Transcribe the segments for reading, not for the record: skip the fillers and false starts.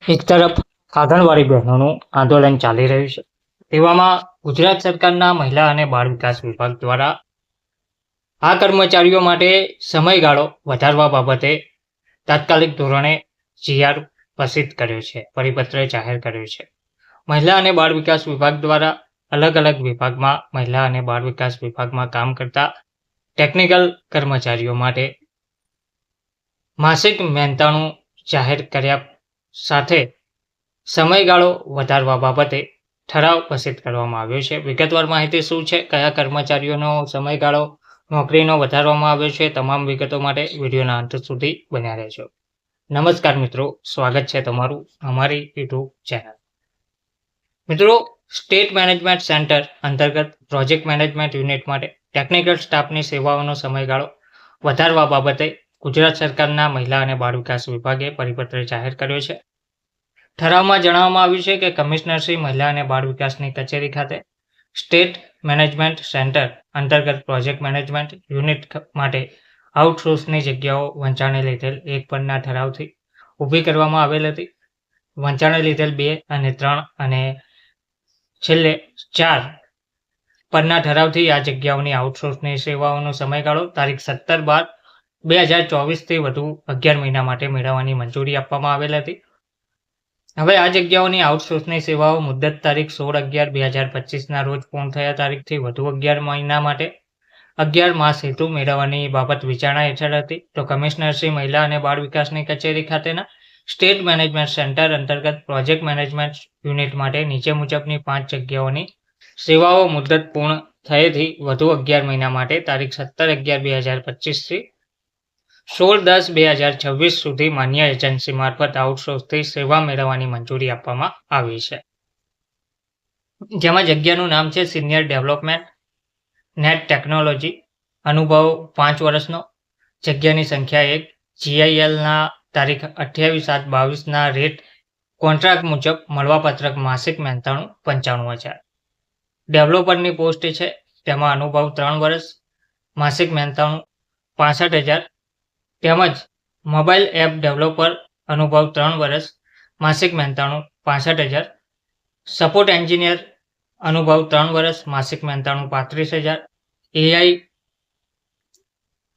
એક તરફ આંગણવાડી બહેનોનું આંદોલન ચાલી રહ્યું છે, તેવામાં ગુજરાત સરકારના મહિલા અને બાળ વિકાસ વિભાગ દ્વારા આ કર્મચારીઓ માટે સમયગાળો વધારવા બાબતે તાત્કાલિક ધોરણે જીઆર પ્રસિદ્ધ કર્યો છે, પરિપત્ર જાહેર કર્યો છે. મહિલા અને બાળ વિકાસ વિભાગ દ્વારા અલગ અલગ વિભાગમાં મહિલા અને બાળ વિકાસ વિભાગમાં કામ કરતા ટેકનિકલ કર્મચારીઓ માટે માસિક મહેનતાણું જાહેર કર્યા સાથે સમયગાળો વધારવા બાબતે ઠરાવ પ્રસિદ્ધ કરવામાં આવ્યો છે. વિગતવાર માહિતી શું છે, કયા કર્મચારીઓનો સમયગાળો નોકરીનો વધારવામાં આવ્યો છે, તમામ વિગતો માટે વિડીયોના અંત સુધી બન્યા રહેજો. નમસ્કાર મિત્રો, સ્વાગત છે તમારું અમારી યુટ્યુબ ચેનલ. મિત્રો, સ્ટેટ મેનેજમેન્ટ સેન્ટર અંતર્ગત પ્રોજેક્ટ મેનેજમેન્ટ યુનિટ માટે ટેકનિકલ સ્ટાફની સેવાઓનો સમયગાળો વધારવા બાબતે ગુજરાત સરકારના મહિલા અને બાળ વિકાસ વિભાગે પરિપત્ર જાહેર કર્યો છે. ઠરાવમાં જણાવવામાં આવ્યું છે કે કમિશનર શ્રી મહિલા અને બાળ વિકાસની કચેરી ખાતે સ્ટેટ મેનેજમેન્ટ સેન્ટર અંતર્ગત પ્રોજેક્ટ મેનેજમેન્ટ યુનિટ માટે આઉટસોર્સની જગ્યાઓ વંચાણે લીધેલ 1 પરના ઠરાવથી ઊભી કરવામાં આવેલ હતી. વંચાણે લીધેલ 2 અને 3 અને છેલ્લે 4 પરના ઠરાવથી આ જગ્યાઓની આઉટસોર્સની સેવાઓનો સમયગાળો તારીખ 17/12/2024 થી વધુ 11 મહિના માટે મેળવવાની મંજૂરી આપવામાં આવેલ હતી. હવે આ જગ્યાઓની આઉટસોર્સની સેવાઓ મુદ્દત તારીખ 16/11/2025 રોજ પૂર્ણ થયા તારીખથી વધુ 11 મહિના માટે 11 માસ હેતુ મેળવવાની બાબત વિચારણા હેઠળ હતી. તો કમિશનર શ્રી મહિલા અને બાળ વિકાસની કચેરી ખાતેના સ્ટેટ મેનેજમેન્ટ સેન્ટર અંતર્ગત પ્રોજેક્ટ મેનેજમેન્ટ યુનિટ માટે નીચે મુજબની 5 જગ્યાઓની સેવાઓ મુદ્દત પૂર્ણ થયેથી વધુ 11 મહિના માટે તારીખ 17/11/2025 થી 16/10/2026 સુધી માન્ય એજન્સી મારફત આઉટસોર્સથી સેવા મેળવવાની મંજૂરી આપવામાં આવી છે. જેમાં જગ્યાનું નામ છે સિનિયર ડેવલપમેન્ટ નેટ ટેકનોલોજી, અનુભવ 5 વર્ષનો, જગ્યાની સંખ્યા 1, જીઆઈએલના તારીખ 28/7/22ના રેટ કોન્ટ્રાક્ટ મુજબ મળવાપત્રક માસિક મહેનતાણું 95,000. ડેવલપરની પોસ્ટ છે, તેમાં અનુભવ 3 વર્ષ, માસિક મહેનતાણું 65,000 તેમજ મોબાઈલ એપ ડેવલપર અનુભવ 3 વર્ષ, માસિક મહેનતાણું 65,000. સપોર્ટ એન્જિનિયર અનુભવ 3 વર્ષ, માસિક મહેનતાણું 35,000.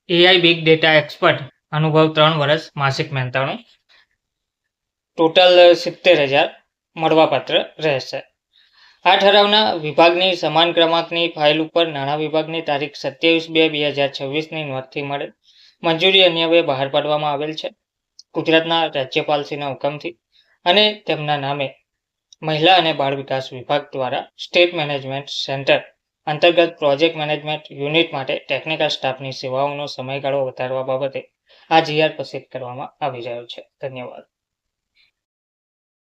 એઆઈ બિગ ડેટા એક્સપર્ટ અનુભવ 3 વર્ષ, માસિક મહેનતાણું ટોટલ 70,000 મળવાપાત્ર રહેશે. આ ઠરાવના વિભાગની સમાન ક્રમાંકની ફાઇલ ઉપર નાણાં વિભાગની તારીખ 27/2/2026ની નોંધથી મળે મંજૂરી અન્વયે બહાર પાડવામાં આવેલ છે. ગુજરાતના રાજ્યપાલશ્રીના હુકમથી અને તેમના નામે મહિલા અને બાળ વિકાસ વિભાગ દ્વારા સ્ટેટ મેનેજમેન્ટ સેન્ટર અંતર્ગત પ્રોજેક્ટ મેનેજમેન્ટ યુનિટ માટે ટેકનિકલ સ્ટાફની સેવાઓનો સમયગાળો વધારવા બાબતે આ જીઆર પ્રસિદ્ધ કરવામાં આવી રહ્યો છે. ધન્યવાદ.